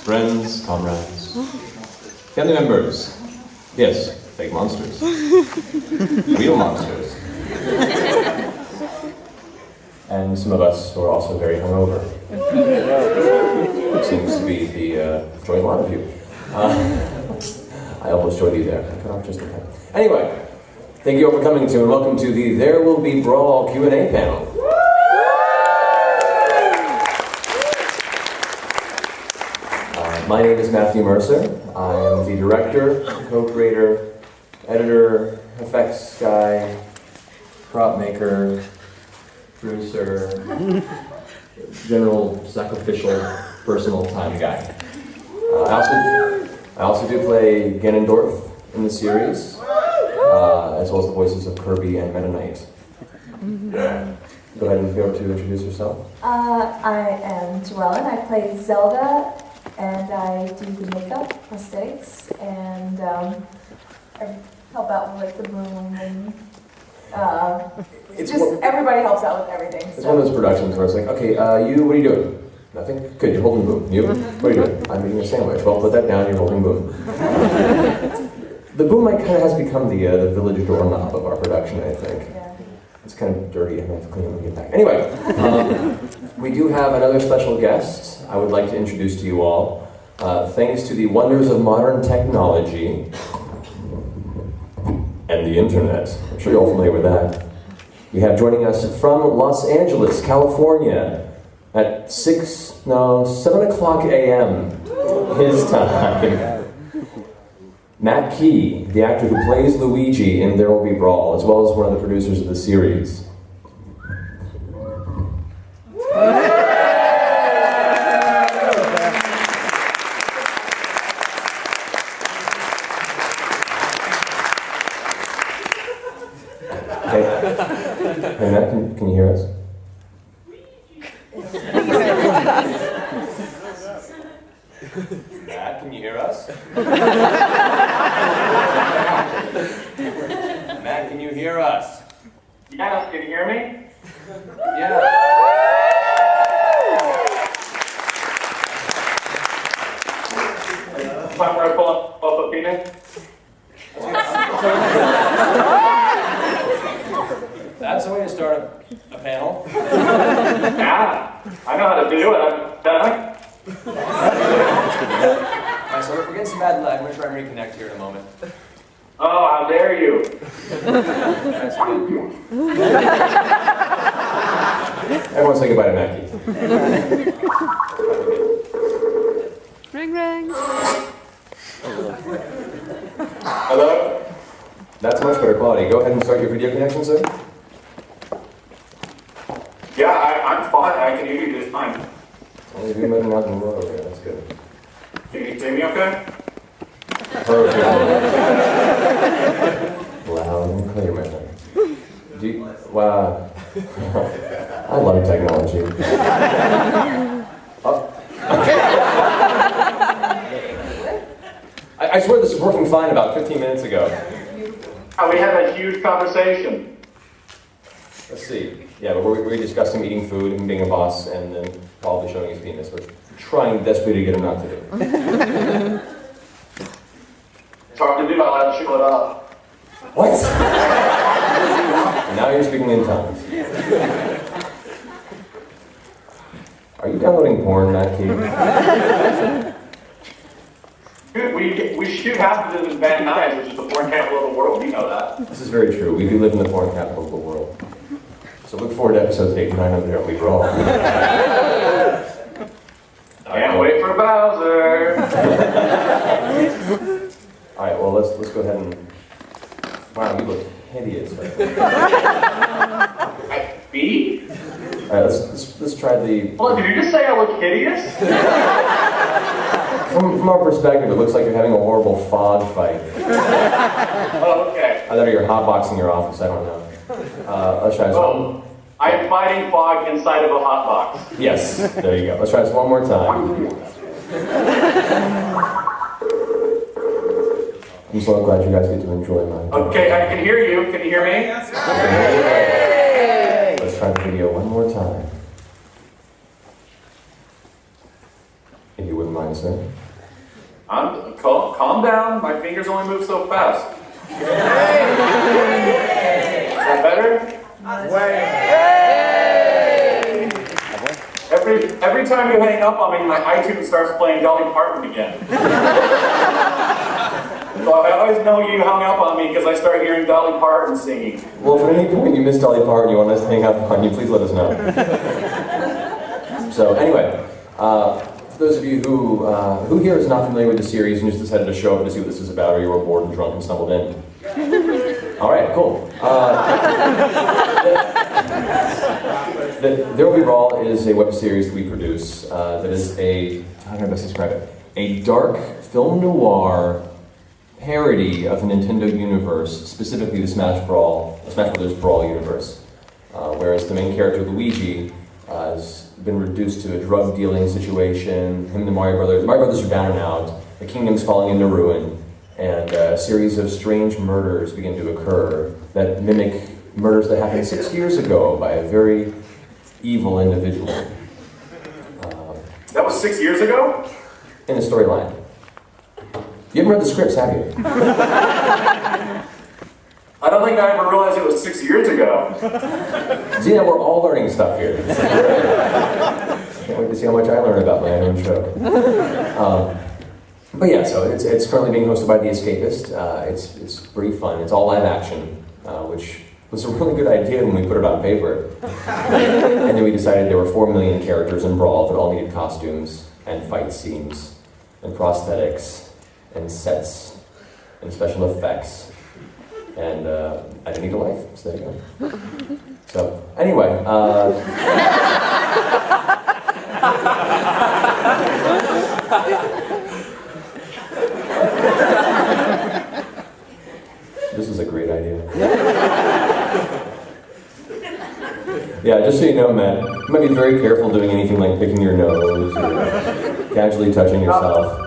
friends, comrades, family members. Yes, fake monsters. Real monsters. And some of us who are also very hungover. Which seems to be the joint lot of you. I almost showed you there. I cut off just in time. Anyway, thank you all for coming to and welcome to the There Will Be Brawl Q&A panel. My name is Matthew Mercer. I am the director, co-creator, editor, effects guy, prop maker, producer, general sacrificial personal time guy. I also do play Ganondorf in the series, as well as the voices of Kirby and Meta Knight. Go ahead and be able to introduce yourself. I am JoEllen. I play Zelda, and I do the makeup, prosthetics, and I help out with like the room and everybody helps out with everything. It's one of those productions where it's like, okay, you, what are you doing? Nothing? Good, you're holding boom. You? What are you doing? I'm eating a sandwich. Well, put that down, you're holding boom. The boom kind of has become the village doorknob of our production, I think. Yeah. It's kind of dirty, and I have to clean it when we get back. Anyway, we do have another special guest I would like to introduce to you all. Thanks to the wonders of modern technology and the internet. I'm sure you're all familiar with that. We have joining us from Los Angeles, California, at 7 o'clock a.m. his time. Matt Key, the actor who plays Luigi in There Will Be Brawl, as well as one of the producers of the series. Hey Matt, can you hear us? Matt, can you hear us? Matt, can you hear us? Yeah, can you hear me? Yeah. Time where I pull up a penis? That's the way to start a panel. Yeah, I know how to do it. I've done it. Alright, so we're getting some bad lag. I'm going to try and reconnect here in a moment. Oh, how dare you? That's good. Everyone say goodbye to Mackie. Ring, ring. Hello? That's much better quality. Go ahead and start your video connection, sir. Yeah, I'm fine. I can hear you just fine. Well, you're doing better now than you were over here. That's good. Can you hear me okay? Perfect. Loud and clear, my friend. Wow. I love technology. Oh. I swear this was working fine about 15 minutes ago. We had a huge conversation. Let's see. Yeah, but we're discussing eating food and being a boss and then probably showing his penis, which we're trying desperately to get him not to do. It's hard to do. I'll have to show it up. What? Now you're speaking in tongues. Are you downloading porn, Matt Key? Dude, we shoot half of it in Van Nuys, which is the porn capital of the world. You know that. This is very true. We do live in the porn capital of the world. So look forward to episodes 8 and 9 of There Will Be Brawl. Can't wait for Bowser. All right, well let's go ahead and. Wow, you look hideous right there. Me? All right, let's try the. Hold on, did you just say I look hideous? From our perspective, it looks like you're having a horrible fog fight. Oh, okay. Either you're hotboxing your office. I don't know. Let's try this one. I'm fighting fog inside of a hot box. Yes, there you go. Let's try this one more time. I'm so glad you guys get to enjoy my. Okay, I can hear you. Can you hear me? Let's try the video one more time. If you wouldn't mind, sir? Calm down. My fingers only move so fast. Is that better? Every time you hang up on me, my iTunes starts playing Dolly Parton again. So I always know you hung up on me because I start hearing Dolly Parton singing. Well, if at any point you miss Dolly Parton, you want us to hang up on you, please let us know. So anyway, for those of you who here is not familiar with the series and just decided to show up to see what this is about, or you were bored and drunk and stumbled in. All right, cool. There Will Be Brawl is a web series that we produce that is how can I best describe it? A dark film noir parody of the Nintendo universe, specifically the Smash Brothers Brawl universe. Whereas the main character, Luigi, has been reduced to a drug dealing situation. Him and the Mario Brothers are down and out. The kingdom's falling into ruin. And a series of strange murders begin to occur that mimic murders that happened 6 years ago by a very evil individual. That was 6 years ago? In the storyline. You haven't read the scripts, have you? I don't think I ever realized it was 6 years ago. See, now we're all learning stuff here. Can't wait to see how much I learn about my own show. But yeah, so it's currently being hosted by The Escapist. It's pretty fun. It's all live action, which was a really good idea when we put it on paper. And then we decided there were 4 million characters in Brawl that all needed costumes and fight scenes and prosthetics and sets and special effects. And I didn't need a life, so there you go. So, anyway. This is a great idea. Yeah, just so you know, Matt, you might be very careful doing anything like picking your nose or casually touching yourself.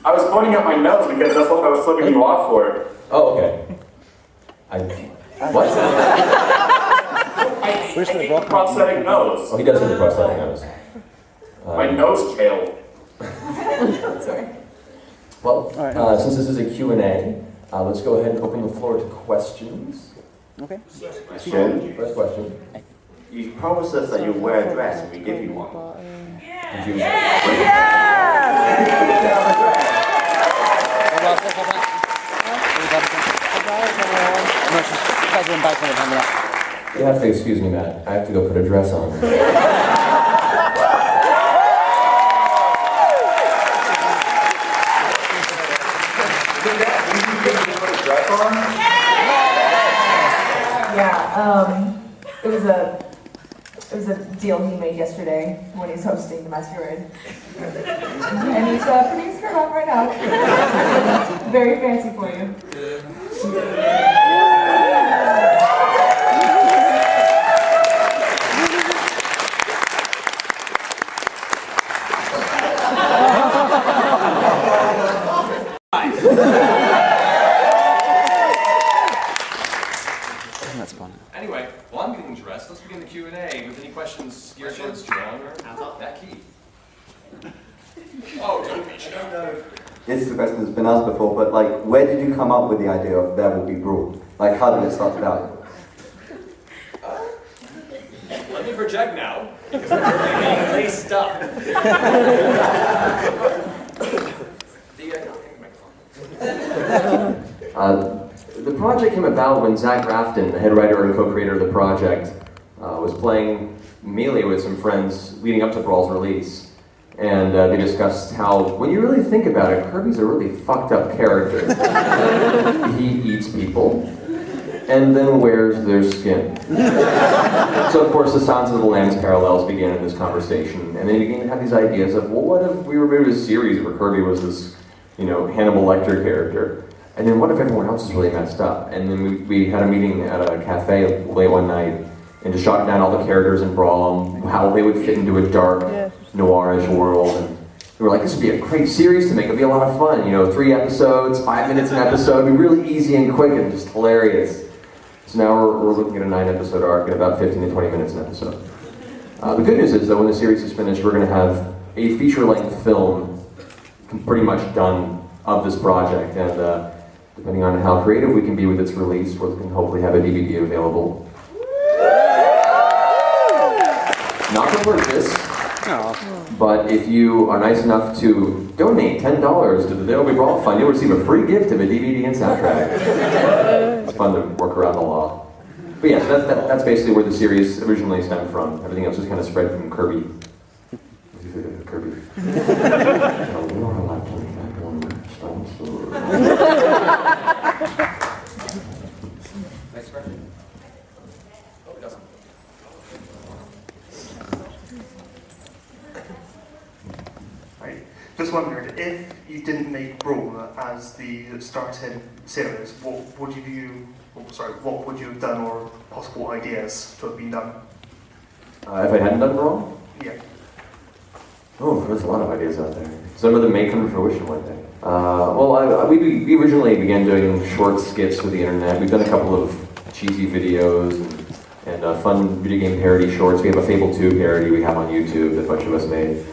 I was pointing at my nose because that's what I was flipping you off for. Oh, okay. What? I hate the prosthetic nose. Oh, he does have a prosthetic nose. My nose tail. Sorry. Well, since this is a Q&A, let's go ahead and open the floor to questions. Okay. Question. First question. You promised us that you wear a dress and we give you one. Did you? You have to excuse me, Matt. I have to go put a dress on. It was a deal he made yesterday when he's hosting the Masquerade. And he's putting his skirt on right now. Very fancy for you. That's fun. Anyway, while I'm getting dressed, let's begin the Q&A with any questions geared towards JoEllen or that key. Oh, don't be shy. This is a question that's been asked before, but like, where did you come up with the idea of There Will Be Brawl? Like, how did it start out? Let me project now, because I'm being laced up. The project came about when Zach Grafton, the head writer and co-creator of the project, was playing Melee with some friends leading up to Brawl's release. And they discussed how, when you really think about it, Kirby's a really fucked up character. He eats people, and then wears their skin. So of course the Silence of the Lambs parallels began in this conversation, and they began to have these ideas of, well, what if we were made a series where Kirby was this, Hannibal Lecter character? And then what if everyone else is really messed up? And then we had a meeting at a cafe late one night, and just shot down all the characters in Brawl, and how they would fit into a dark, noirish world. And we were like, this would be a great series to make. It'd be a lot of fun. 3 episodes, 5 minutes an episode. It'd be really easy and quick and just hilarious. So now we're looking at a 9-episode arc at about 15 to 20 minutes an episode. The good news is, though, when the series is finished, we're going to have a feature-length film pretty much done of this project, and depending on how creative we can be with its release, we can hopefully have a DVD available. Not for purchase, but if you are nice enough to donate $10 to the There Will Be Brawl Fund, you'll receive a free gift of a DVD and soundtrack. It's fun to work around the law. But yeah, so that's basically where the series originally stemmed from. Everything else just kind of spread from Kirby. Kirby. Next question. Oh, it doesn't. Right. Just wondered, if you didn't make Brawl as the starting series, what would you have done, or possible ideas to have been done? If I hadn't done Brawl? Yeah. Oh, there's a lot of ideas out there. Some of them may come to fruition one day. We originally began doing short skits for the internet. We've done a couple of cheesy videos and fun video game parody shorts. We have a Fable 2 parody we have on YouTube that a bunch of us made.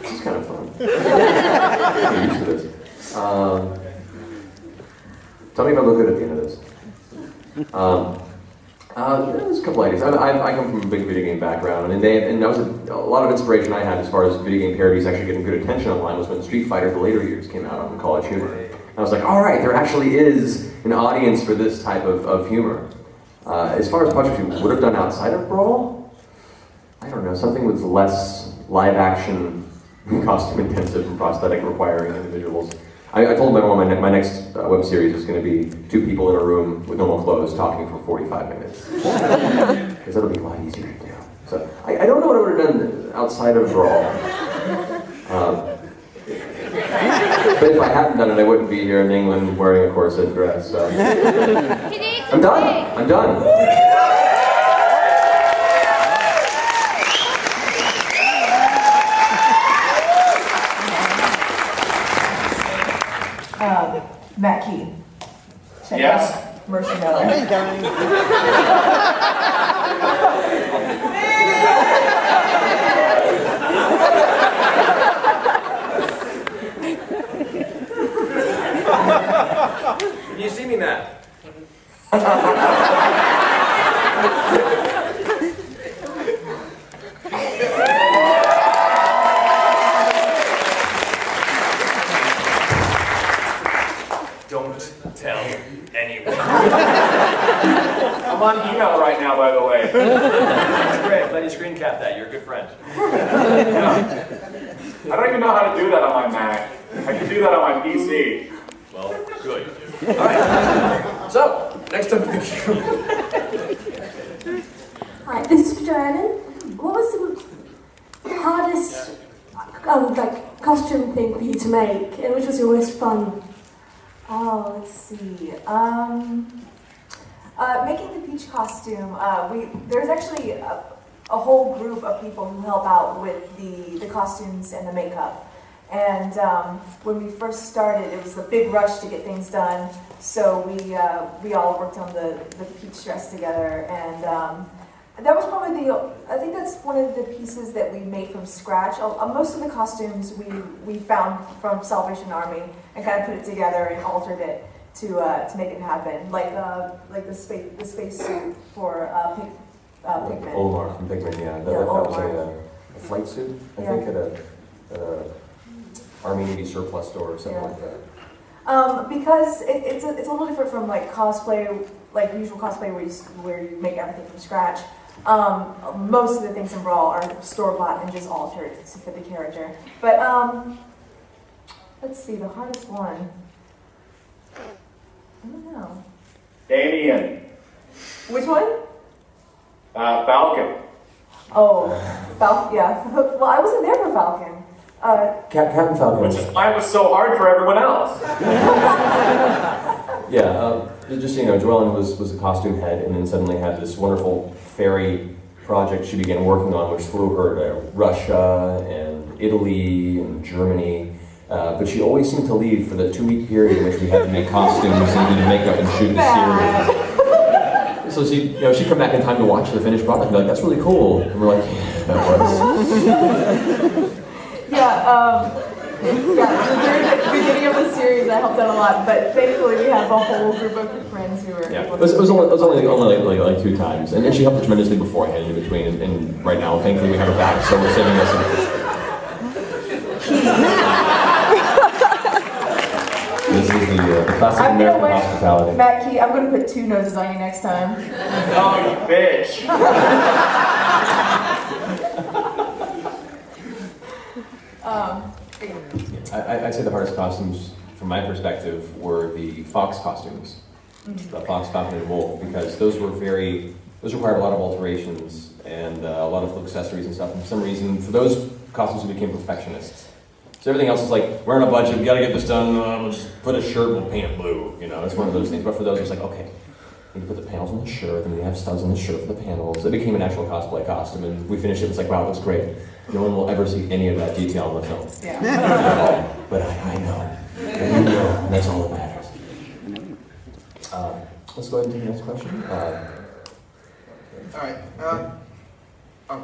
This is kind of fun. I'm used to this. Tell me if I look good at the end of this. There's a couple ideas. I come from a big video game background, and that was a lot of inspiration I had as far as video game parodies actually getting good attention online was when Street Fighter, the later years, came out on College Humor. And I was like, all right, there actually is an audience for this type of humor. As far as projects we would have done outside of Brawl, I don't know, something with less live action, costume intensive and prosthetic requiring individuals. I told everyone my next web series is going to be 2 people in a room with normal clothes talking for 45 minutes. Because that'll be a lot easier to do. So I don't know what I would have done outside of Brawl. But if I hadn't done it, I wouldn't be here in England wearing a corset dress. So. I'm done. I'm done. Matt Key. Check Yes. out Mercer. Can you see me, Matt? Don't tell anyone. I'm on email right now, by the way. That's great. Let you screen cap that. You're a good friend. I don't even know how to do that on my Mac. I can do that on my PC. Well, good. All right. So, next up in the queue. Hi, this is JoEllen. What was the hardest costume thing for you to make, and which was your most fun? Oh, let's see. Making the Peach costume, there's actually a whole group of people who help out with the costumes and the makeup. And when we first started, it was a big rush to get things done. So we all worked on the Peach dress together, and that was probably I think that's one of the pieces that we made from scratch. Most of the costumes we found from Salvation Army and kind of put it together and altered it to make it happen. Like the space suit for Pigman. Olimar from Pigman, yeah. That was a flight suit, I think, at a Army Navy surplus store or something like that. Because it's a little different from like cosplay, like usual cosplay where you make everything from scratch. Most of the things in Brawl are store-bought and just altered to fit the character. But let's see, the hardest one. I don't know. Damien. Which one? Falcon. Oh, Falcon. Yeah. Well, I wasn't there for Falcon. Captain Falcon. Which is why it was so hard for everyone else. Yeah, just so you know, JoEllen was a costume head, and then suddenly had this wonderful fairy project she began working on, which flew her to Russia and Italy and Germany. But she always seemed to leave for the 2-week period in which we had to make costumes and do makeup and shoot the series. So she'd come back in time to watch the finished product and be like, that's really cool. And we're like, yeah, that was. During the beginning of the series, I helped out a lot, but thankfully we have a whole group of friends who were. Yeah, it was only like 2 times, and she helped tremendously beforehand in between, and right now, thankfully, we have her back, so we're saving us. This is the classic American hospitality. Matt Key, I'm going to put 2 noses on you next time. Oh, you bitch. I'd say the hardest costumes, from my perspective, were the Fox costumes. The Fox, Falcon, and Wolf, because those required a lot of alterations and a lot of accessories and stuff. And for some reason, for those costumes, we became perfectionists. So everything else is like, we're on a budget, we gotta get this done, we'll just put a shirt and we'll paint it blue. You know, it's one of those things. But for those, it's like, okay, we need to put the panels on the shirt, and we have studs on the shirt for the panels. It became an actual cosplay costume, and we finished it, it's like, wow, it looks great. No one will ever see any of that detail in the film. Yeah. But I know. And you know, and that's all that matters. Let's go ahead and take the next question. Alright, I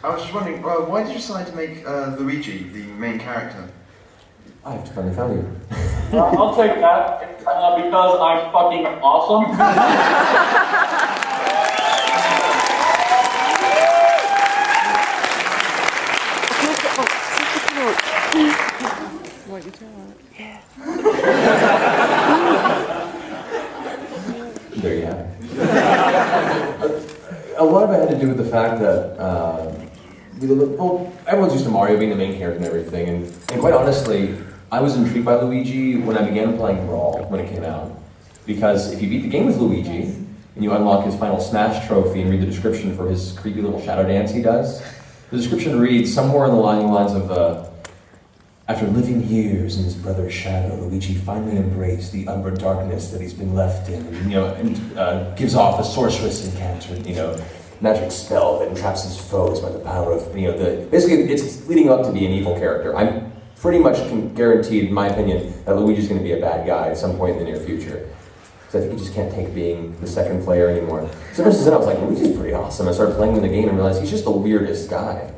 was just wondering, why did you decide to make Luigi the main character? I have finally found you. I'll take that, because I'm fucking awesome. What you tell? Yeah. There you have it. A lot of it had to do with the fact that, well, everyone's used to Mario being the main character and everything, and quite honestly, I was intrigued by Luigi when I began playing Brawl when it came out. Because if you beat the game with Luigi, and you unlock his final Smash trophy and read the description for his creepy little shadow dance he does, the description reads somewhere along the lines of, after living years in his brother's shadow, Luigi finally embraced the umber darkness that he's been left in, and gives off a sorceress incantation, magic spell that entraps his foes by the power of, basically it's leading up to be an evil character. I'm pretty much guaranteed, in my opinion, that Luigi's going to be a bad guy at some point in the near future. So I think he just can't take being the second player anymore. So ever since then I was like, Luigi's pretty awesome. I started playing in the game and realized he's just the weirdest guy.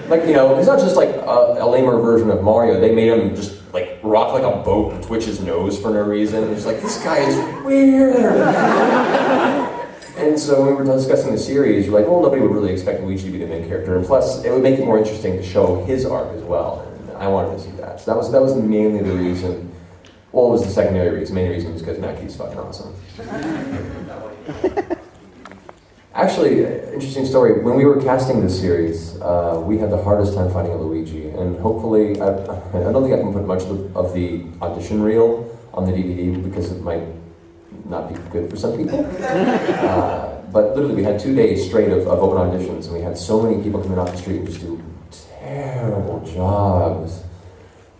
Like, he's not just like a lamer version of Mario. They made him just like rock like a boat and twitch his nose for no reason. And just like, this guy is weird. And so when we were discussing the series, you're like, well, nobody would really expect Luigi to be the main character. And plus, it would make it more interesting to show his arc as well. And I wanted to see that. So that was mainly the reason. Well, it was the secondary reason. The main reason was because Mackey's fucking awesome. Actually, interesting story. When we were casting this series, we had the hardest time finding a Luigi. And hopefully, I don't think I can put much of the audition reel on the DVD because it might not be good for some people. But literally, we had 2 days straight of open auditions, and we had so many people coming off the street and just do terrible jobs.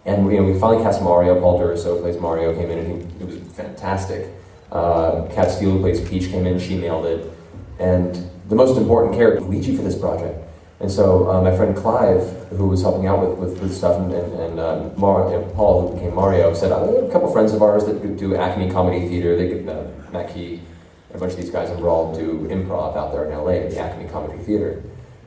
And we finally cast Mario. Paul Duraso, who plays Mario, came in, and it was fantastic. Kat Steele, who plays Peach, came in, she nailed it. And the most important character, Luigi, for this project. And so my friend Clive, who was helping out with stuff, and Paul, who became Mario, said, I have a couple friends of ours that do Acme Comedy Theater. They could, Matt Key, and a bunch of these guys in Brawl do improv out there in LA at the Acme Comedy Theater.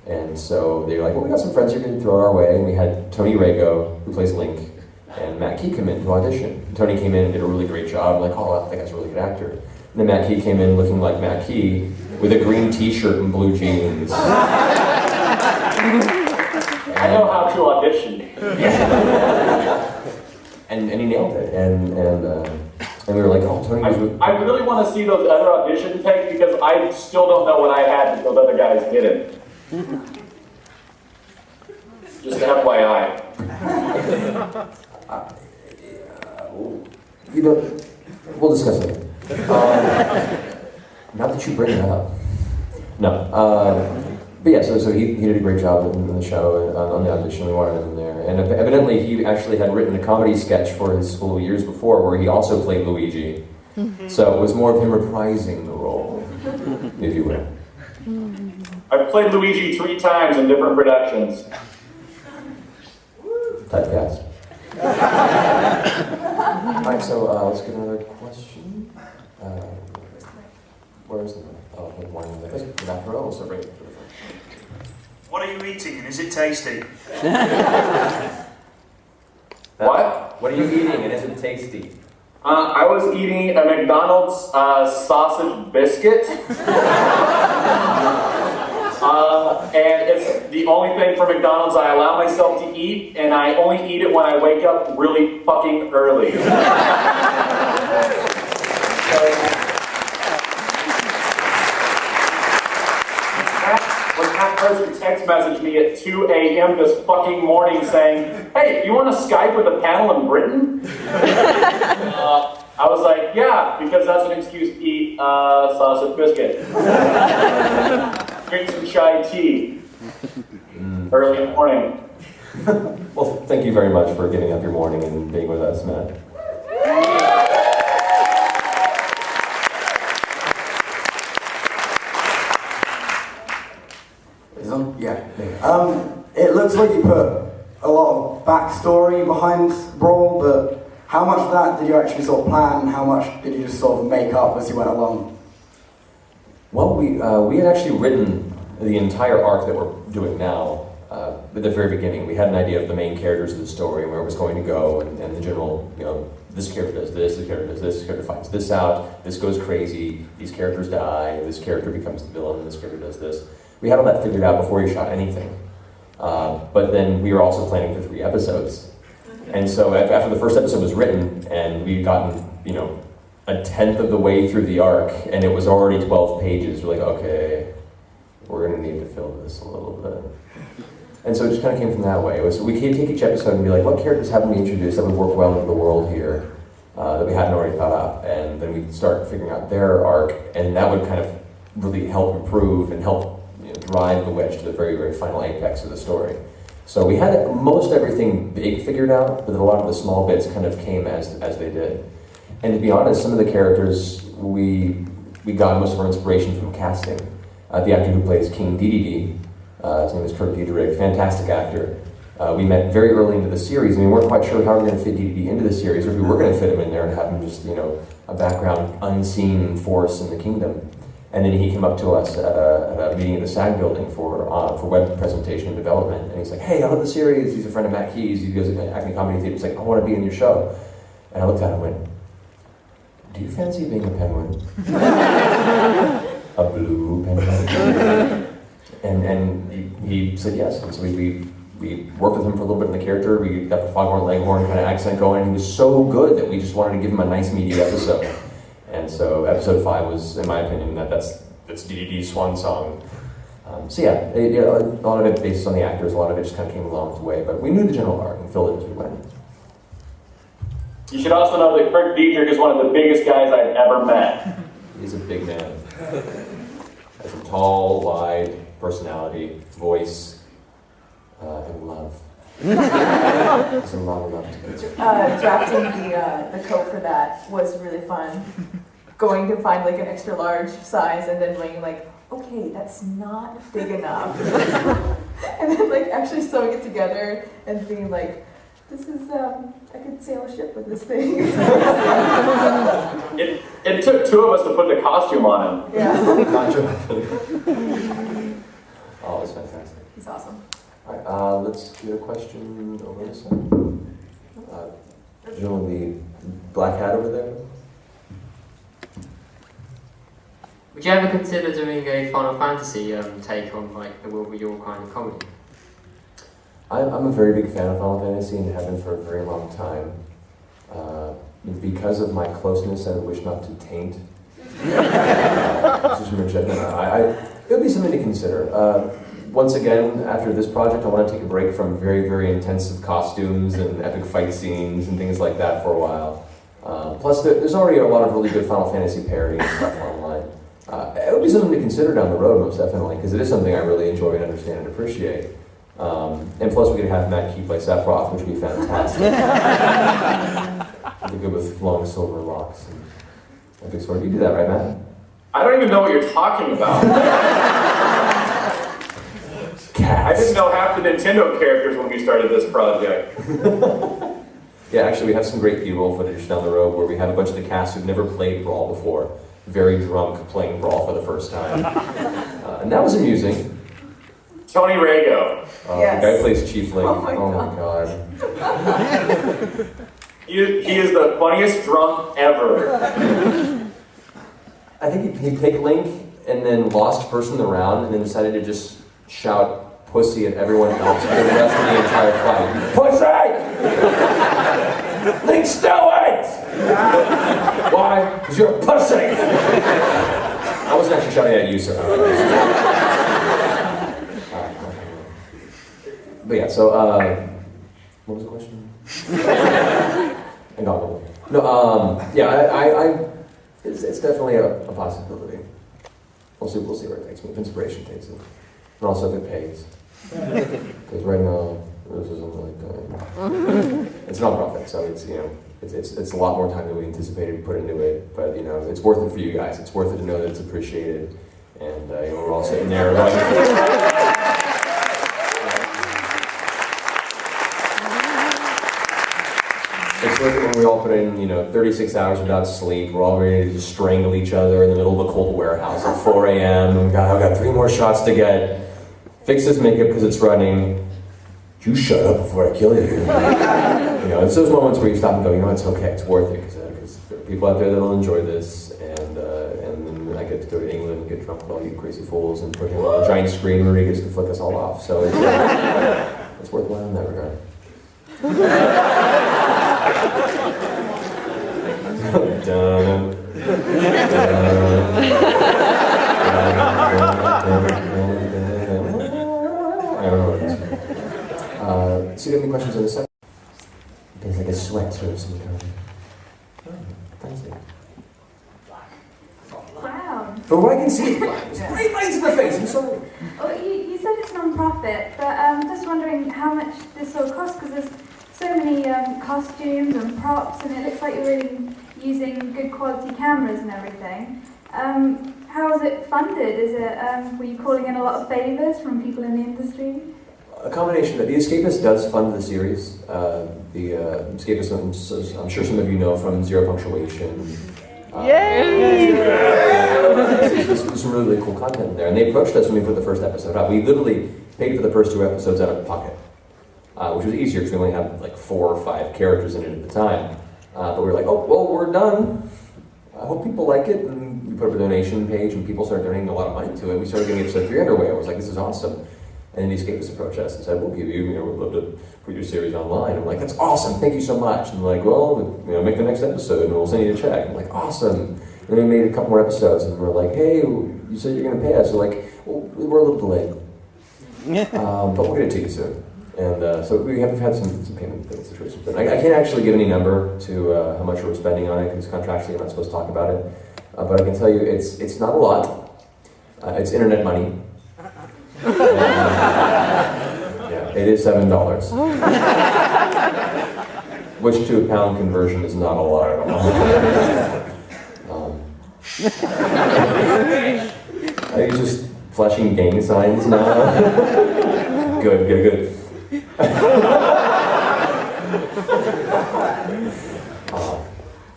And so they were like, well, we got some friends you can throw our way. And we had Tony Rago, who plays Link, and Matt Key come in to audition. And Tony came in and did a really great job. I'm like, oh, I think that's a really good actor. And then Matt Key came in looking like Matt Key with a green t-shirt and blue jeans. I know how to audition. and he nailed it. And we were like, oh, Tony was... I really want to see those other audition takes because I still don't know what I had that those other guys didn't. Just FYI. We'll discuss it. Not that you bring it up. No. But yeah, so he did a great job in the show, on the audition. We wanted him there. And evidently he actually had written a comedy sketch for his school years before where he also played Luigi. So it was more of him reprising the role, if you will. I've played Luigi 3 times in different productions. Typecast. Alright, so let's get another question. Where flowers, and the morning was like, "Hey, back to row, we'll celebrate." What are you eating and is it tasty? What? What are you eating and is it tasty? I was eating a McDonald's sausage biscuit. And it's the only thing from McDonald's I allow myself to eat, and I only eat it when I wake up really fucking early. When Pat Mercer text messaged me at 2 a.m. this fucking morning saying, "Hey, you want to Skype with a panel in Britain?" I was like, "Yeah," because that's an excuse to eat sausage biscuit. Drink some chai tea early in the morning. Well, thank you very much for giving up your morning and being with us, Matt. Yeah. It looks like you put a lot of backstory behind Brawl, but how much of that did you actually sort of plan, and how much did you just sort of make up as you went along? Well, we had actually written the entire arc that we're doing now at the very beginning. We had an idea of the main characters of the story, where it was going to go, and the general, this character does this character does this character finds this out, this goes crazy, these characters die, this character becomes the villain, this character does this. We had all that figured out before we shot anything. But then we were also planning for 3 episodes. And so after the first episode was written, and we'd gotten, a tenth of the way through the arc, and it was already 12 pages, we're like, okay, we're going to need to fill this a little bit. And so it just kind of came from that way. We could take each episode and be like, what characters haven't we introduced that would work well into the world here that we hadn't already thought up? And then we'd start figuring out their arc, and that would kind of really help improve and help drive the wedge to the very, very final apex of the story. So we had most everything big figured out, but a lot of the small bits kind of came as they did. And to be honest, some of the characters, we got most of our inspiration from casting. The actor who plays King Dedede, his name is Kurt Diederich, fantastic actor. We met very early into the series, and we weren't quite sure how we were going to fit Dedede into the series, or if we were going to fit him in there and have him just, a background unseen force in the kingdom. And then he came up to us at a meeting at the SAG building for web presentation and development. And he's like, "Hey, I love the series." He's a friend of Matt Keyes. He goes to Acme Comedy Theater. He's like, "I want to be in your show." And I looked at him and went, "Do you fancy being a penguin?" A blue penguin. And he said yes. And so we worked with him for a little bit in the character. We got the Foghorn Leghorn kind of accent going. He was so good that we just wanted to give him a nice meaty episode. And so episode 5 was, in my opinion, that's DDD's swan song. So yeah, a lot of it based on the actors, a lot of it just kind of came along the way, but we knew the general arc and filled it as we went. You should also know that Kurt Diederich is one of the biggest guys I've ever met. He's a big man. Has a tall, wide personality, voice, and love. There's a lot of love to give. Drafting the coat for that was really fun. Going to find like an extra large size and then being like, okay, that's not big enough. And then like actually sewing it together and being like, this is, I could sail a ship with this thing. It took 2 of us to put the costume on him. Yeah. Not joking. Oh, it's fantastic. He's awesome. All right, let's do a question over this side. Jill in the black hat over there. Would you ever consider doing a Final Fantasy take on like the Will Be Your kind of comedy? I'm a very big fan of Final Fantasy and have been for a very long time. Because of my closeness, I wish not to taint. It would be something to consider. Once again, after this project, I want to take a break from very, very intensive costumes and epic fight scenes and things like that for a while. Plus, there's already a lot of really good Final Fantasy parody and stuff online. It would be something to consider down the road, most definitely, because it is something I really enjoy and understand and appreciate. And plus, we could have Matt Key play Sephiroth, which would be fantastic. He'd be good with long silver locks and a big sword. You do that, right, Matt? I don't even know what you're talking about. I didn't know half the Nintendo characters when we started this project. Yeah, actually, we have some great B-roll footage down the road where we have a bunch of the cast who've never played Brawl before. very drunk playing Brawl for the first time. And that was amusing. Tony Rago. Yes. The guy who plays Chief Link. Oh my God. He is the funniest drunk ever. I think he picked Link and then lost first in the round and then decided to just shout pussy at everyone else for the rest of the entire fight. Pussy! Link, still it! Why? Because you're a pussy! I wasn't actually shouting at you, sir. But yeah, so, what was the question? I got one. No, yeah, it's definitely a possibility. We'll see where it takes me, if inspiration takes it. And also if it pays. Because right now, this isn't really paying. It's non-profit, so it's, you know, it's a lot more time than we anticipated to put into it, but, you know, it's worth it for you guys. It's worth it to know that it's appreciated, and, you know, we're all sitting there going, it's worth it when we all put in, you know, 36 hours without sleep. We're all ready to just strangle each other in the middle of a cold warehouse at 4 a.m. I've got 3 more shots to get. Fix this makeup because it's running. You shut up before I kill you. You know, it's those moments where you stop and go, you know, it's okay, it's worth it, because there are people out there that'll enjoy this, and then I get to go to England and get drunk with all you crazy fools and put him on a giant screen where he gets to flick us all off. So it's worthwhile in that regard. So you have any questions on the second? There's like a sweat sort of some kind. Fancy. Wow. From what I can see, it's great lights in the face. I'm sorry. Well, you said it's non-profit, but I'm just wondering how much this all costs, because there's so many costumes and props, and it looks like you're really using good quality cameras and everything. How is it funded? Is it were you calling in a lot of favors from people in the industry? A combination of The Escapist does fund the series. The Escapist, I'm sure some of you know from Zero Punctuation. Yay! There's some really, really cool content in there. And they approached us when we put the first episode out. We literally paid for the first 2 episodes out of pocket, which was easier because we only had like 4 or 5 characters in it at the time. But we were like, oh, well, we're done. I hope people like it. And we put up a donation page and people started donating a lot of money to it. We started getting episode 3 underway. I was like, this is awesome. And then the Escapists approached us and said, we'll give you, we'd love to put your series online. I'm like, that's awesome, thank you so much. And they're like, well, make the next episode and we'll send you a check. I'm like, awesome. And then we made a couple more episodes and we're like, hey, you said you're going to pay us. We're like, well, we're a little delayed. But we'll get it to you soon. And so we have had some payment situations. But I can't actually give any number to how much we're spending on it because contractually I'm not supposed to talk about it. But I can tell you it's not a lot. It's internet money. Yeah, it is $7. Which to a pound conversion is not a lot at all. Are you just flashing gang signs now? Good.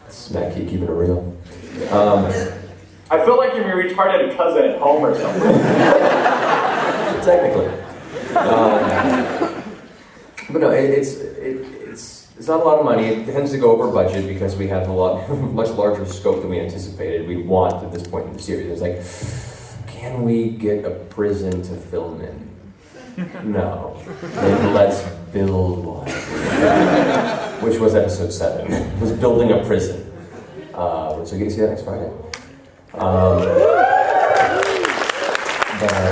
Smack you, keeping it real. I feel like you're your retarded cousin at home or something. Technically. But no, it's not a lot of money. It tends to go over budget because we have much larger scope than we anticipated. We want at this point in the series. It's like, can we get a prison to film in? No. Then let's build one. Which was episode 7. It was building a prison. So you get to see that next Friday.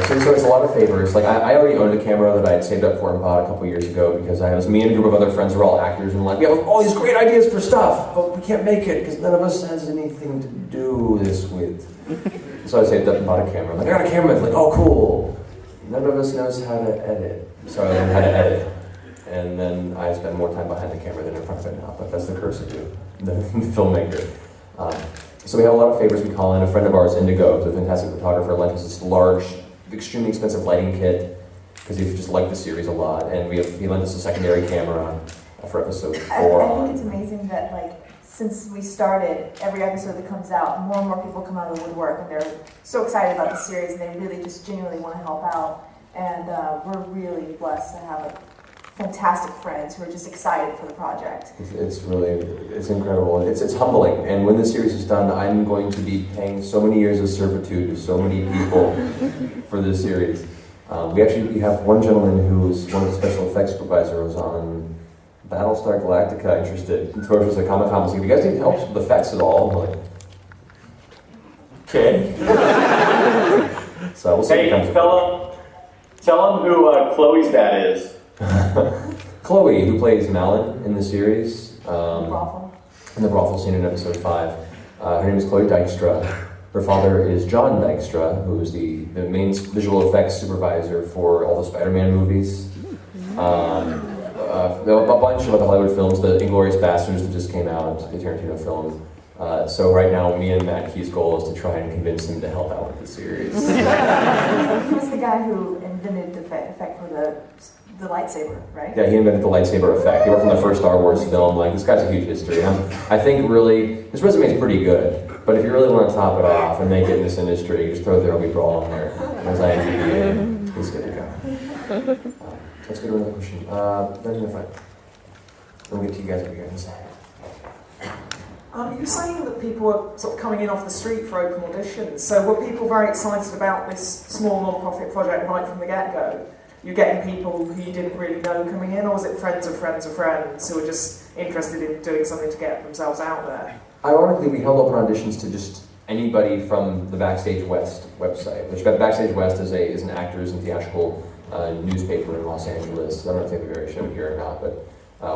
So it's a lot of favors. Like I already owned a camera that I had saved up for and bought a couple years ago because I was me and a group of other friends who were all actors and like we have all these great ideas for stuff, but we can't make it because none of us has anything to do this with. So I saved up and bought a camera. I'm like, I got a camera. It's like, oh cool. None of us knows how to edit. So I learned how to edit. And then I spend more time behind the camera than in front of it now, but that's the curse of you, the filmmaker. So we have a lot of favors we call in. A friend of ours, Indigo, who's a fantastic photographer, lent us this large, extremely expensive lighting kit because he just liked the series a lot. And he lent us a secondary camera for episode 4. I think it's amazing that like since we started, every episode that comes out, more and more people come out of the woodwork, and they're so excited about the series, and they really just genuinely want to help out. And we're really blessed to have fantastic friends who are just excited for the project. It's incredible. It's humbling. And when the series is done, I'm going to be paying so many years of servitude to so many people for this series. We have one gentleman who's one of the special effects supervisors on Battlestar Galactica, interested in photos at Comic-Con. So, if you guys need help with effects at all, I'm like, okay. So we'll see. Hey, tell him who Chloe's dad is. Chloe, who plays Malin in the series, Brothel. in the brothel scene in episode 5. Her name is Chloe Dykstra. Her father is John Dykstra, who is the main visual effects supervisor for all the Spider-Man movies. A bunch of other Hollywood films, the Inglourious Basterds that just came out, the Tarantino film. So right now, me and Matt Key's goal is to try and convince him to help out with the series. He was the guy who invented the effect for the lightsaber, right? Yeah, he invented the lightsaber effect. He worked on the first Star Wars film. Like, this guy's a huge history. I think really, his resume is pretty good. But if you really want to top it off and make it in this industry, you just throw There Will Be Brawl on there. As IMDb, and he's good to go. Let's go to another question. Then if we'll get to you guys what you guys say. You're saying that people are sort of coming in off the street for open auditions. So were people very excited about this small non-profit project right from the get-go? You're getting people who you didn't really know coming in, or was it friends of friends of friends who were just interested in doing something to get themselves out there? Ironically, we held open auditions to just anybody from the Backstage West website. Which Backstage West is an actors and theatrical newspaper in Los Angeles. I don't know if they have a very show here or not, but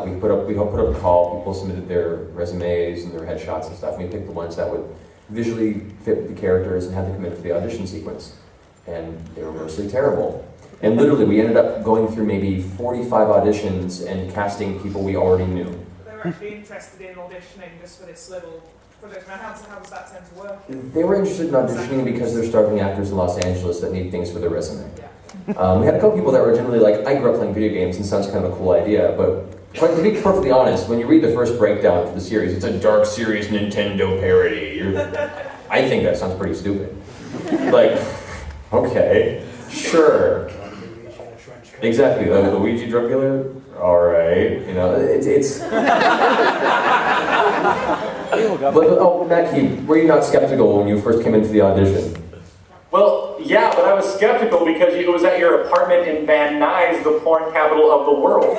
we put up a call. People submitted their resumes and their headshots and stuff. And we picked the ones that would visually fit with the characters and have them commit to the audition sequence. And they were mostly terrible. And literally, we ended up going through maybe 45 auditions and casting people we already knew. They were actually interested in auditioning just for this little project. Now, how does that tend to work? They were interested in auditioning because they're starving actors in Los Angeles that need things for their resume. We had a couple people that were generally like, I grew up playing video games and sounds kind of a cool idea, but to be perfectly honest, when you read the first breakdown for the series, it's a dark, serious Nintendo parody. I think that sounds pretty stupid. Like, okay, sure. Exactly, the Luigi drug dealer? Alright, you know, it's... Oh, Mackie, were you not skeptical when you first came into the audition? Well, yeah, but I was skeptical because it was at your apartment in Van Nuys, the porn capital of the world.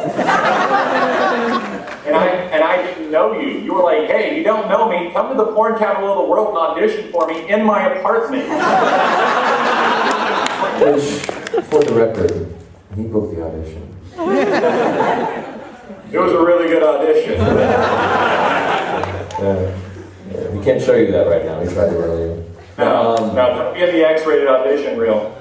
and I didn't know you. You were like, hey, you don't know me, come to the porn capital of the world and audition for me in my apartment. Which, for the record, he booked the audition. It was a really good audition. We can't show you that right now. We tried it earlier. No, don't be in the X-rated audition reel.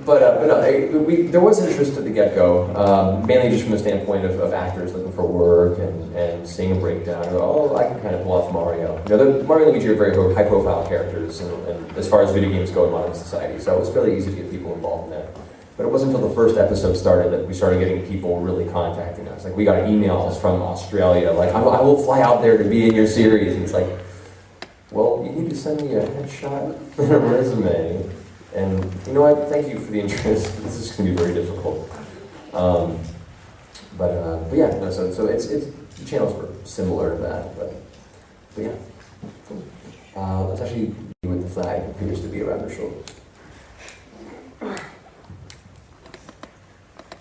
But no, there was interest at the get-go, mainly just from the standpoint of actors looking for work and seeing a breakdown. Oh, I can kind of pull off Mario. You know, Mario and Luigi are very high-profile characters, and as far as video games go in modern society, so it was fairly easy to get people involved in that. But it wasn't until the first episode started that we started getting people really contacting us. Like, we got emails from Australia, like, I will fly out there to be in your series. And it's like, well, you need to send me a headshot and a resume. And, you know what, thank you for the interest. This is going to be very difficult. But yeah, no, so it's the channels were similar to that. But yeah. Let's actually be with the flag. It appears to be around their shoulders.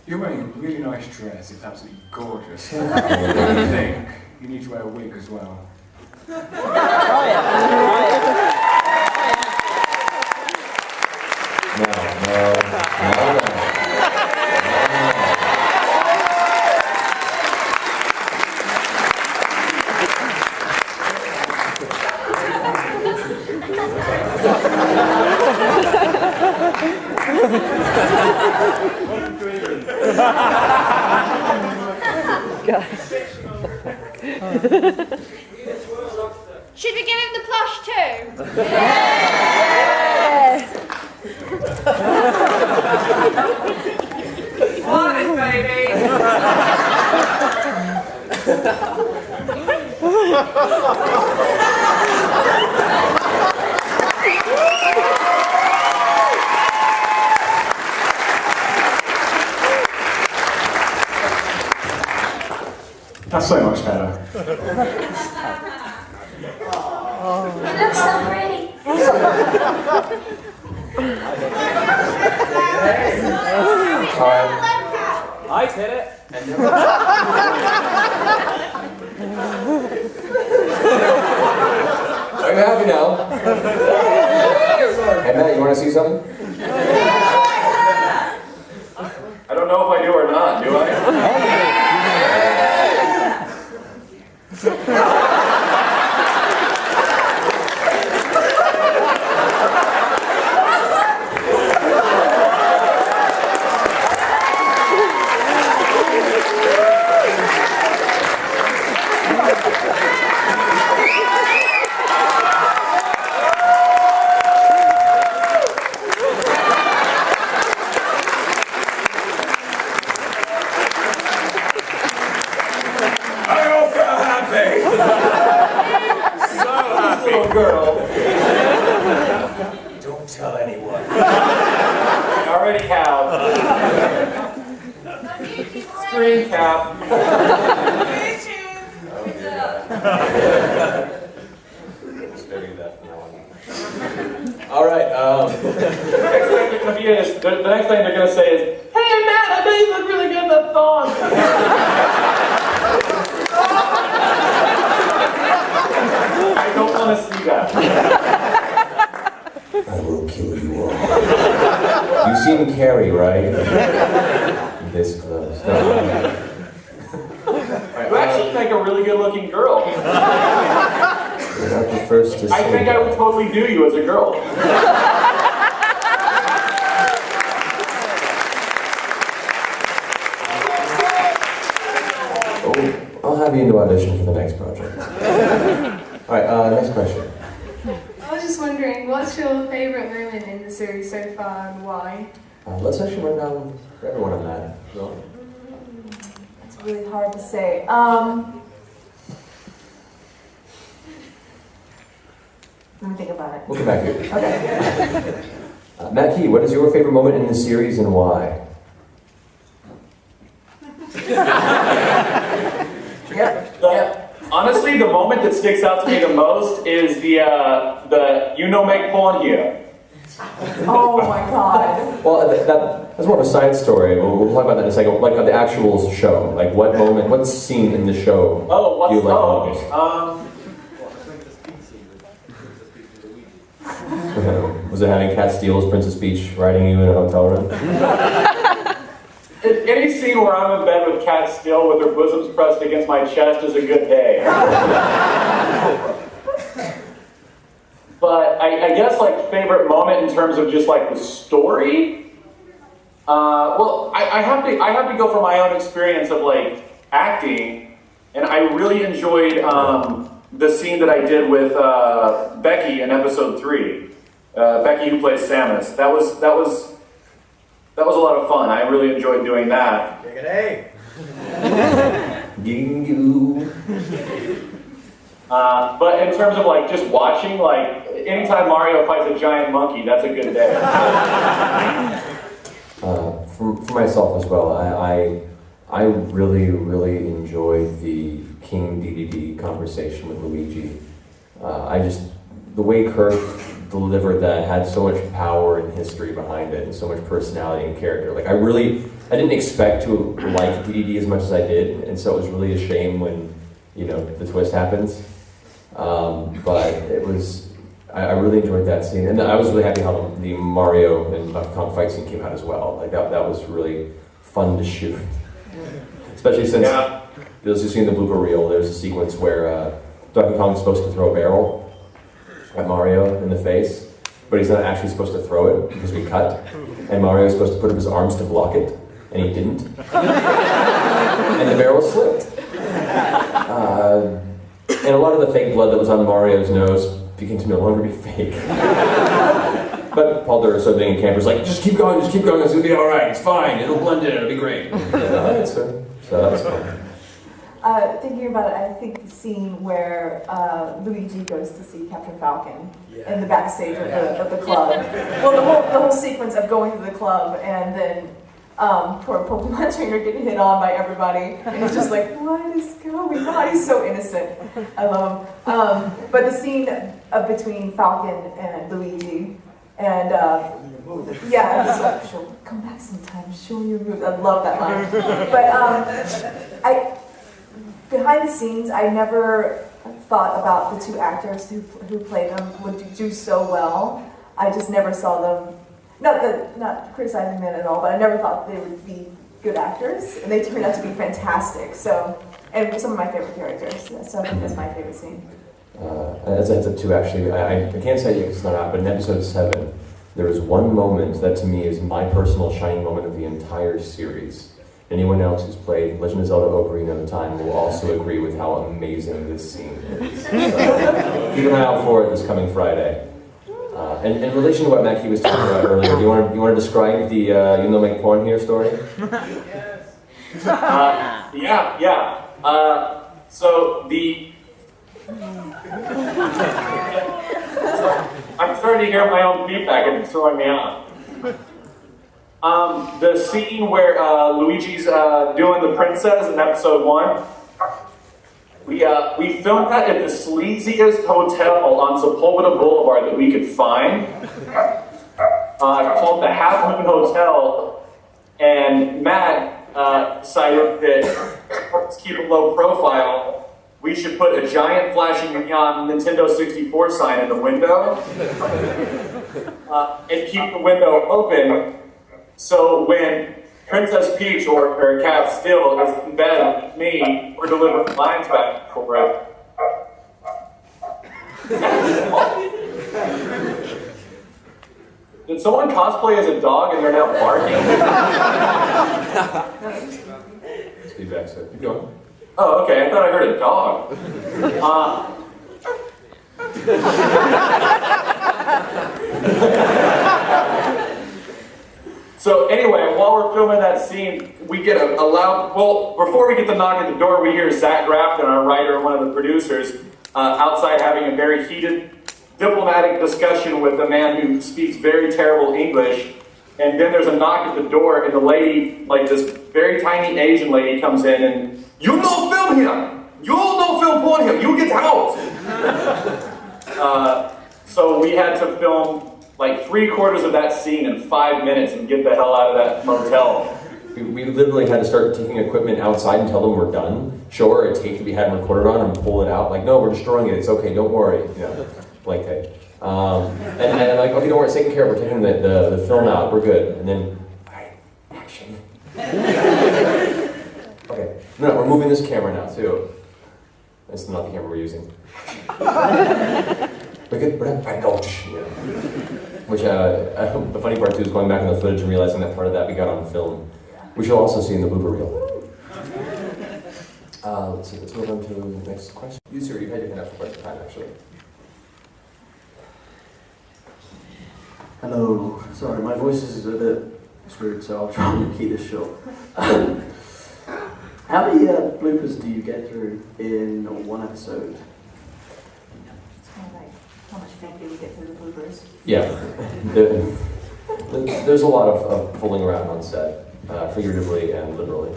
You're wearing a really nice dress. It's absolutely gorgeous. What do you think? You need to wear a wig as well. Oh yeah. Should we give him the plush too? Morning, baby! That's so much better. It looks so pretty. I did it. Are you happy now? Hey Matt, you want to see something? I don't know if I do or not, do I? Don't tell anyone. I already have. Screen cap. All right. The next thing they're going to say is, "Hey Matt, I bet you look really good in that thong." I don't want to see that. I will kill you all. You've seen Carrie, right? This close. No. You actually make a really good-looking girl. You're not the first to say I think I would totally do you as a girl. I'll have you into audition for the next project. Alright, next question. I was just wondering, what's your favourite moment in the series so far and why? Let's actually run down for everyone on that. It's really hard to say. Let me think about it. We'll come back to you. Okay. Matt Key, what is your favorite moment in the series and why? Honestly, the moment that sticks out to me the most is the you know make porn here. Oh my god. Well, that's more of a side story. We'll talk about that in a second. Like the actual show, like what moment, what scene in the show do you like most? Was it having Cat Steele's Princess Peach riding you in a hotel room? Any scene where I'm in bed with Cat Steele with her bosoms pressed against my chest is a good day. But I guess like favorite moment in terms of just like the story. Well, I have to go from my own experience of like acting, and I really enjoyed the scene that I did with Becky in episode 3. Becky, who plays Samus. That was a lot of fun. I really enjoyed doing that. But in terms of like just watching, like anytime Mario fights a giant monkey, that's a good day. For myself as well, I really enjoyed the King DDD conversation with Luigi. The way Kirk delivered that had so much power and history behind it, and so much personality and character. Like I didn't expect to like DDD as much as I did, and so it was really a shame when the twist happens. But it was. I really enjoyed that scene, and I was really happy how the Mario and Donkey Kong fight scene came out as well. Like that was really fun to shoot, especially since as you've seen the blooper reel. There's a sequence where Donkey Kong's supposed to throw a barrel at Mario in the face, but he's not actually supposed to throw it because we cut, and Mario's supposed to put up his arms to block it, and he didn't, and the barrel slipped. And a lot of the fake blood that was on Mario's nose began to no longer be fake. But Paul Durso being a camper's like, just keep going, it's gonna be alright, it's fine, it'll blend in, it'll be great. Alright, so that was fun. Thinking about it, I think the scene where Luigi goes to see Captain Falcon in the backstage of the club. Well, the whole sequence of going to the club and then poor Pokemon trainer getting hit on by everybody, and he's just like, what is going on? He's so innocent. I love him. But the scene between Falcon and Luigi, and yeah, so she'll come back sometime, show your moves. I love that line. But behind the scenes, I never thought about the two actors who played them would do so well. I just never saw them. Not criticizing them at all, but I never thought they would be good actors, and they turned out to be fantastic. So, and some of my favorite characters. So I think that's my favorite scene. As a heads up too, actually, I can't say it because it's not out, but in episode 7, there is one moment that to me is my personal shining moment of the entire series. Anyone else who's played Legend of Zelda Ocarina of Time will also agree with how amazing this scene is. So, keep an eye out for it this coming Friday. And in relation to what Mackie was talking about earlier, do you want to describe the "you know make porn here" story? Yes. Yeah. So the I'm starting to hear my own feedback and it's throwing me off. The scene where Luigi's doing the princess in episode 1. We filmed that at the sleaziest hotel on Sepulveda Boulevard that we could find. Called the Half Moon Hotel. And Matt decided that, let's keep a low profile, we should put a giant flashing neon Nintendo 64 sign in the window. And keep the window open. So when Princess Peach or Cat Still is in bed with me, we're delivering lines back for it. Did someone cosplay as a dog and they're now barking? Feedback, so keep going. Oh, okay. I thought I heard a dog. So anyway, while we're filming that scene, we get a loud, well, before we get the knock at the door, we hear Zach Grafton, our writer and one of the producers, outside having a very heated diplomatic discussion with a man who speaks very terrible English. And then there's a knock at the door, and the lady, like this very tiny Asian lady, comes in and, "You no film here! You no film porn here! You get out!" So we had to film like 3/4 of that scene in 5 minutes and get the hell out of that motel. We literally had to start taking equipment outside and tell them we're done. Show her a tape that we hadn't recorded on and pull it out. Like, no, we're destroying it. It's okay. Don't worry. You know, blank tape. And I'm like, okay, don't worry. It's taken care of. We're taking the film out. We're good. And then, all right, action. Okay. No, we're moving this camera now too. That's not the camera we're using. We're good. We're done. All right, go. Yeah. Which, the funny part too is going back in the footage and realizing that part of that we got on film. Which you'll also see in the blooper reel. Let's see, let's move on to the next question. You, sir, you've had your hand up for quite some time, actually. Hello. Sorry, my voice is a bit screwed, so I'll try and keep this short. How many bloopers do you get through in one episode? It's kind of like, how much fake do we get through the bloopers? Yeah. There's a lot of fooling around on set, figuratively and literally.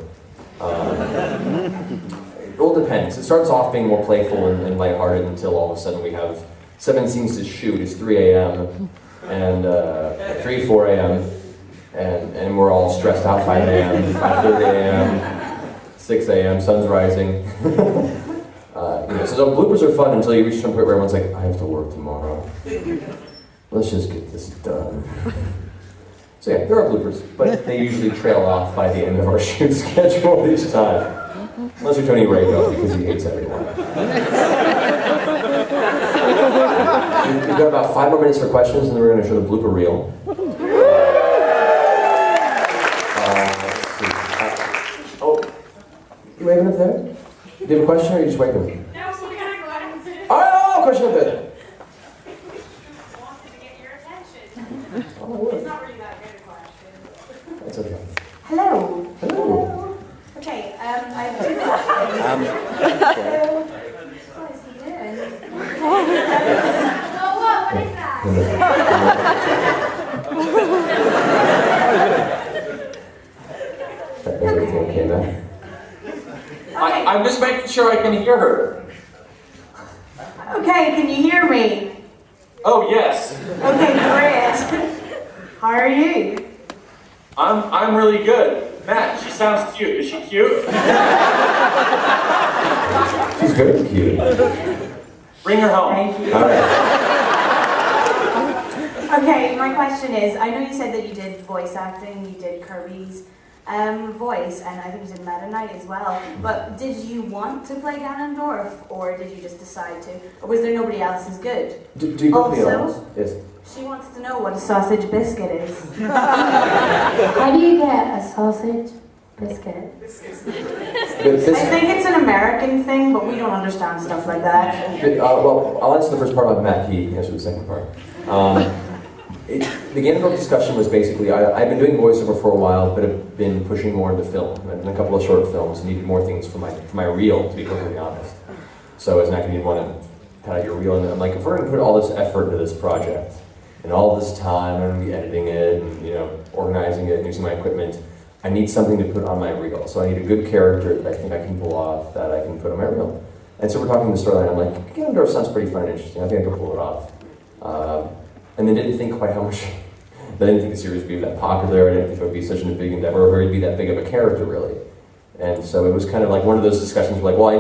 It all depends. It starts off being more playful and lighthearted until all of a sudden we have 7 scenes to shoot. It's 3 a.m. and 4 a.m. and we're all stressed out 5 a.m., 5:30 a.m., 6 a.m., sun's rising. So the bloopers are fun until you reach some point where everyone's like, I have to work tomorrow. Let's just get this done. So yeah, there are bloopers, but they usually trail off by the end of our shoot schedule each time. Unless you're Tony Rago, because he hates everyone. We've got about 5 more minutes for questions, and then we're going to show the blooper reel. Oh, you waving up there? Do you have a question, or are you just waving? No, so we gotta go ahead and finish. Oh, question up there. Wanted to get your attention. It's not really that good a question. That's okay. Hello. Hello. Okay, I have 2 questions. What is that? Everything okay, Matt? I'm just making sure I can hear her. Okay, can you hear me? Oh, yes. Okay, great. How are you? I'm really good. Matt, she sounds cute. Is she cute? She's very cute. Bring her home. Thank you. All right. Okay, my question is, I know you said that you did voice acting, you did Kirby's voice, and I think you did Meta Knight as well, but did you want to play Ganondorf, or did you just decide to? Or was there nobody else as good? Do you put me Also, on? Yes. she wants to know what a sausage biscuit is. How do you get a sausage biscuit? I think it's an American thing, but we don't understand stuff like that. Well, I'll answer the first part about Matt. He answered the second part. The Ganondorf discussion was basically, I've been doing voiceover for a while, but have been pushing more into film. I've done a couple of short films, needed more things for my reel, to be perfectly honest. So as an actor, you want to cut out your reel, and I'm like, if we're going to put all this effort into this project, and all this time, I'm going to be editing it, and organizing it, and using my equipment, I need something to put on my reel. So I need a good character that I think I can pull off, that I can put on my reel. And so we're talking the storyline, I'm like, Ganondorf sounds pretty fun and interesting, I think I can pull it off. And then didn't think quite how much, I didn't think the series would be that popular, I didn't think it would be such a big endeavor, or it would be that big of a character, really. And so it was kind of like one of those discussions where, like, well,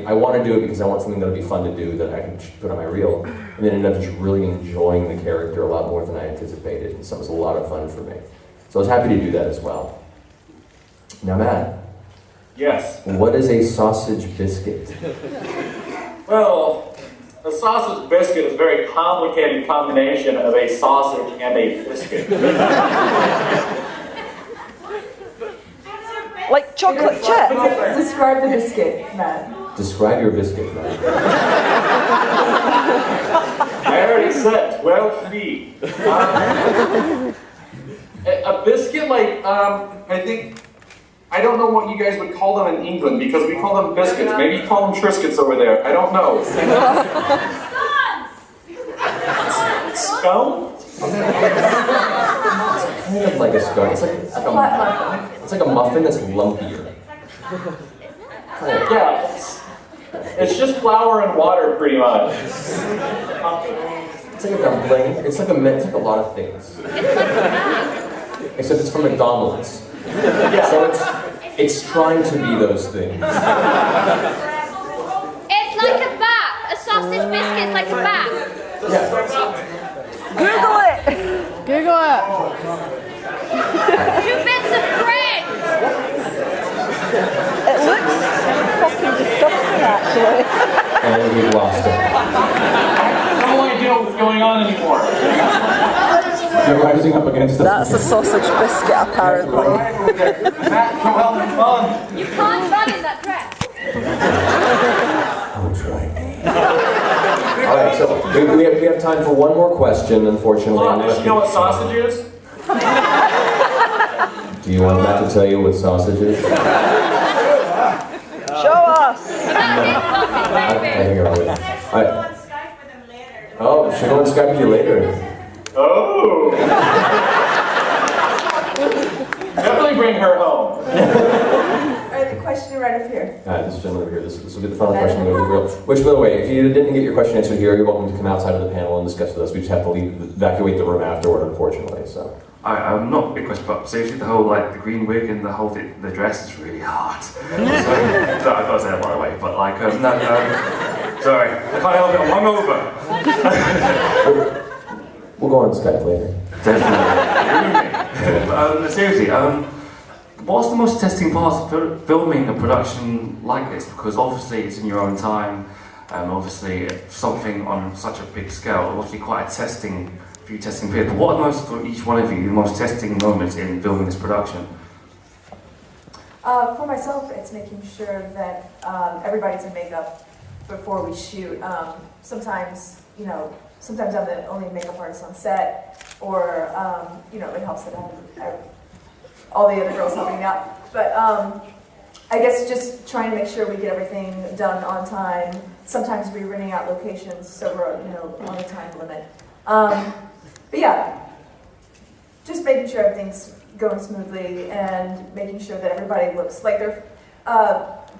I want to do it because I want something that would be fun to do that I can put on my reel. And then ended up just really enjoying the character a lot more than I anticipated, and so it was a lot of fun for me. So I was happy to do that as well. Now, Matt. Yes. What is a sausage biscuit? Well, a sausage biscuit is a very complicated combination of a sausage and a biscuit. Like chocolate chip. Describe the biscuit, Matt. Describe your biscuit, Matt. I already said 12 feet. A biscuit, like, I think, I don't know what you guys would call them in England, because we call them biscuits. Maybe you call them Triscuits over there. I don't know. Scone? It's kind of like a scone. It's like a muffin that's lumpier. Yeah, it's just flour and water, pretty much. It's like a dumpling. It's like a lot of things. Except it's from McDonald's. Yeah. So it's trying to be those things. It's like a bat. A sausage biscuit is like a bat. Yeah. Google it. Google it. 2 bits of bread. It looks fucking disgusting, actually. And we've lost it. I have no idea what's going on anymore. They're rising up against us. That's a sausage biscuit, apparently. Matt, JoEllen, fun. You can't run in that dress. Don't try me. Alright, so we have time for one more question, unfortunately. Hold on, does she know what sausage is? Do you want Matt to tell you what sausage is? Show us! I think I will. Oh, she'll go on Skype with you later. Oh! Definitely bring her home. Alright, the question right up here. This gentleman over here, this will be the final question of the girl. Which, by the way, if you didn't get your question answered here, you're welcome to come outside of the panel and discuss with us. We just have to evacuate the room afterward, unfortunately. So. I'm not a big question, but seriously, the whole the green wig and the whole the dress is really hard. So I've got to say that by the way, but sorry, I can't help it. I'm hungover. We'll go on Skype later. Definitely. But, seriously, what's the most testing part of filming a production like this? Because obviously it's in your own time, obviously something on such a big scale, obviously quite a testing period. But what are most, for each one of you, the most testing moments in filming this production? For myself, it's making sure that everybody's in makeup before we shoot. Sometimes I'm the only makeup artist on set, or it helps that I have all the other girls helping me out. But I guess just trying to make sure we get everything done on time. Sometimes we're running out locations, so we're on a time limit. But yeah, just making sure everything's going smoothly and making sure that everybody looks like they're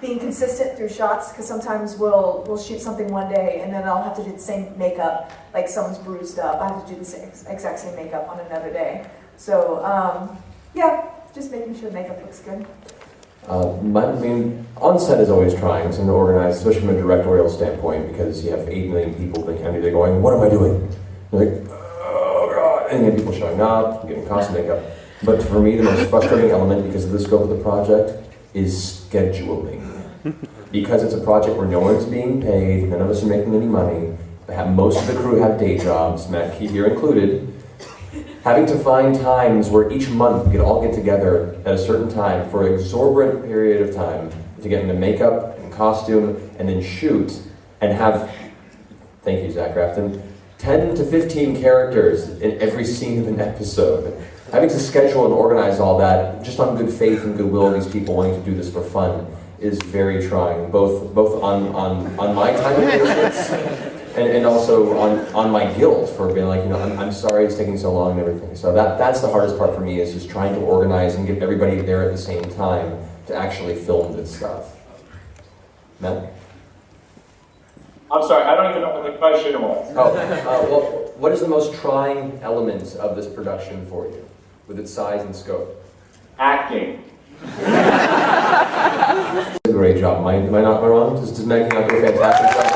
being consistent through shots, because sometimes we'll shoot something one day and then I'll have to do the same makeup, like someone's bruised up. I have to do the exact same makeup on another day. So yeah, just making sure makeup looks good. On set is always trying to organize, especially from a directorial standpoint, because you have 8 million people behind you. They're going, "What am I doing?" You're like, "Oh God!" And you have people showing up, getting costume makeup. But for me, the most frustrating element, because of the scope of the project, is scheduling. Because it's a project where no one's being paid, none of us are making any money. Most of the crew have day jobs, Matt Key here included. Having to find times where each month we could all get together at a certain time for an exorbitant period of time to get into makeup and costume and then shoot and have, thank you Zach Grafton, 10 to 15 characters in every scene of an episode. Having to schedule and organize all that just on good faith and goodwill of these people wanting to do this for fun is very trying, both on my time and patience and also on my guilt for being like, I'm sorry it's taking so long and everything. So that's the hardest part for me, is just trying to organize and get everybody there at the same time to actually film this stuff. Matt? I'm sorry, I don't even know what the question was. Well, what is the most trying element of this production for you, with its size and scope? Acting. A great job. Am I not wrong? Does Maggie not do a fantastic job?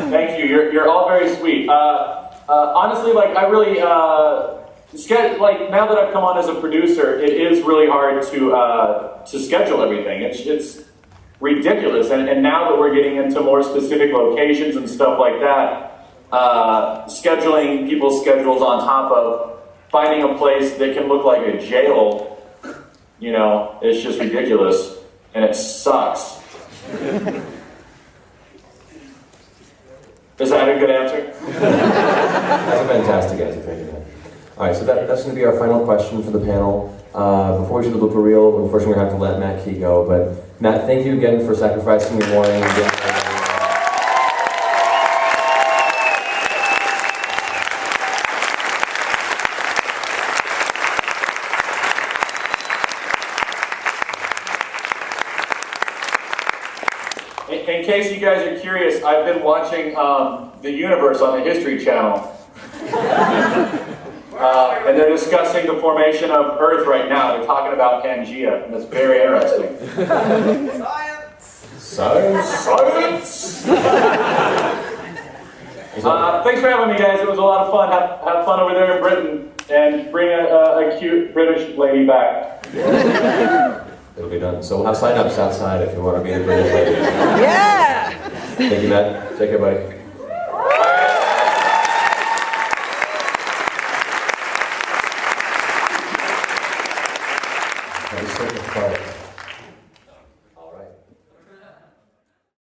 Thank you. You're all very sweet. Honestly, like I really now that I've come on as a producer, it is really hard to schedule everything. It's ridiculous, and now that we're getting into more specific locations and stuff like that, scheduling people's schedules on top of finding a place that can look like a jail, it's just ridiculous, and it sucks. Is that a good answer? That's a fantastic answer, thank you, Matt. All right, so that's going to be our final question for the panel. Before we should look for real, unfortunately we're going to have to let Matt Key go, but Matt, thank you again for sacrificing your morning. In case you guys are curious, I've been watching The Universe on the History Channel. And they're discussing the formation of Earth right now. They're talking about Pangea, and it's very interesting. Science! Thanks for having me, guys. It was a lot of fun. Have fun over there in Britain, and bring a cute British lady back. It'll be done. So we'll have sign-ups outside if you want to be the British lady. Yeah! Thank you, Matt. Take care, buddy. That was such a fun.